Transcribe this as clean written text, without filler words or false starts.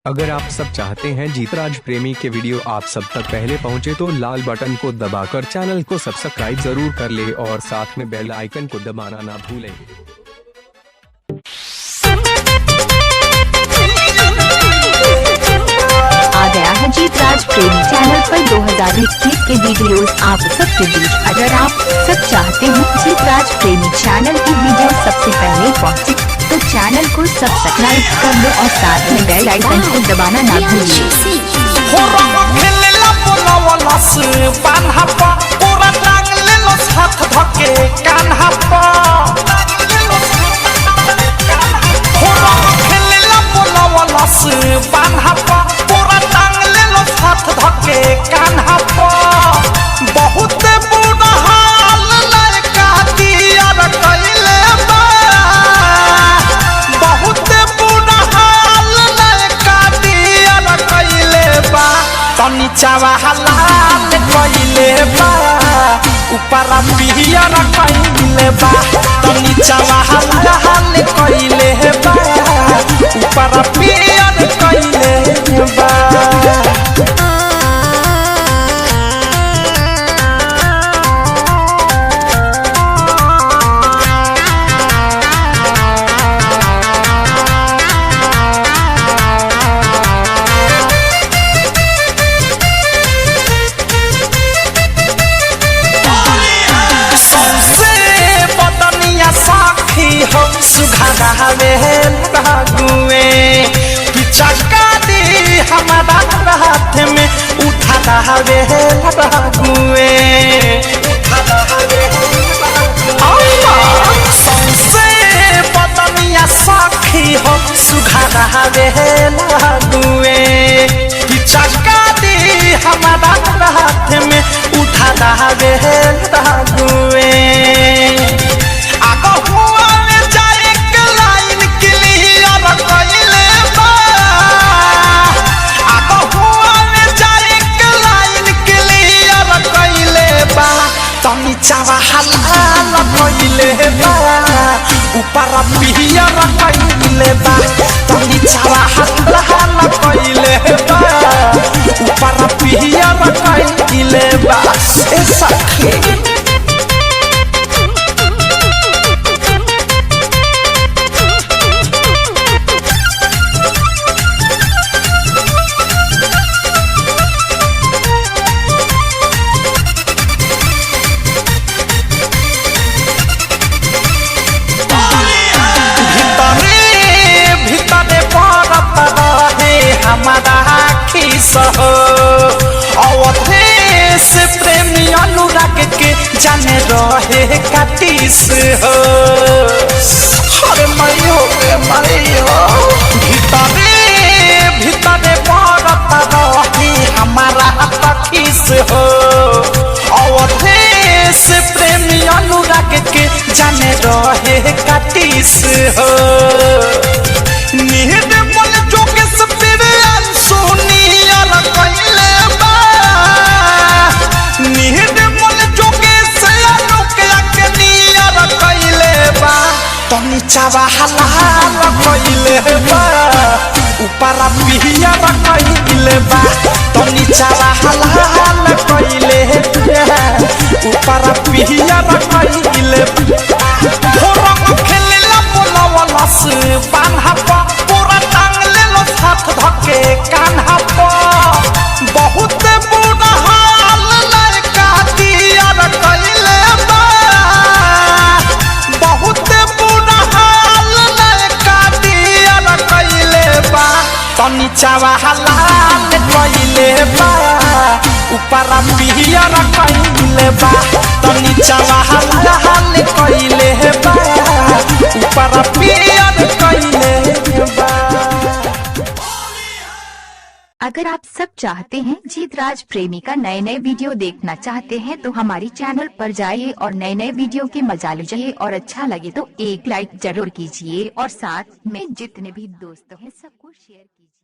अगर आप सब चाहते हैं जीतराज प्रेमी के वीडियो आप सब तक पहले पहुंचे तो लाल बटन को दबाकर चैनल को सब्सक्राइब जरूर कर ले और साथ में बेल आइकन को दबाना ना भूलें। आ गया है जीतराज प्रेमी चैनल पर 2021 के वीडियोस आप सबके बीच। अगर आप सब चाहते हैं जीतराज प्रेमी चैनल की वीडियो सबसे पहले पहुंचे तो चैनल को सब्सक्राइब कर लो और साथ में बेल आइकन को दबाना ना भूलिए। चावा हलाल कइले बा ऊपर पियर कइले बा तनी चावा हलाल कइले बा ऊपर पियर कइले बा। हमारा हाथ में उठा हवे गुए सबसे बदनिया सखी हो सुघार हवे गुए पिचका दी हमारा हाथ में उठा हवे गुए चावा हलाल कइले बा ऊपर पियर कइले बा तनी चावा हलाल कइले बा ऊपर पियर कइले बा ए सखी। हमारा खीस हो अवधेश प्रेमी अनुराग के जाने रहे कातिस हो अरे मयो भीतरे बरत रहे हमारा खीस हो अवधेश प्रेमी अनुराग के जाने रहे कातिस हो चावा हलाल कइले बा ऊपर पियर कइले बा तनी चावा हलाल कइले बा ऊपर पियर कइले बा खेलला बोलवला से बान्हा पूरा टांगले लो हाथ धके कान्हा बहुत बुरा हाल लड़का दियर कइले बा तनी चावा हलाल कइले बा ऊपर पियर कइले बा तनी चावा हलाल कइले बा ऊपर पियर कइले बा। अगर आप सब चाहते हैं जीतराज प्रेमी का नए नए वीडियो देखना चाहते हैं तो हमारी चैनल पर जाइए और नए नए वीडियो के मजा लीजिए और अच्छा लगे तो एक लाइक जरूर कीजिए और साथ में जितने भी दोस्त हैं सबको शेयर कीजिए।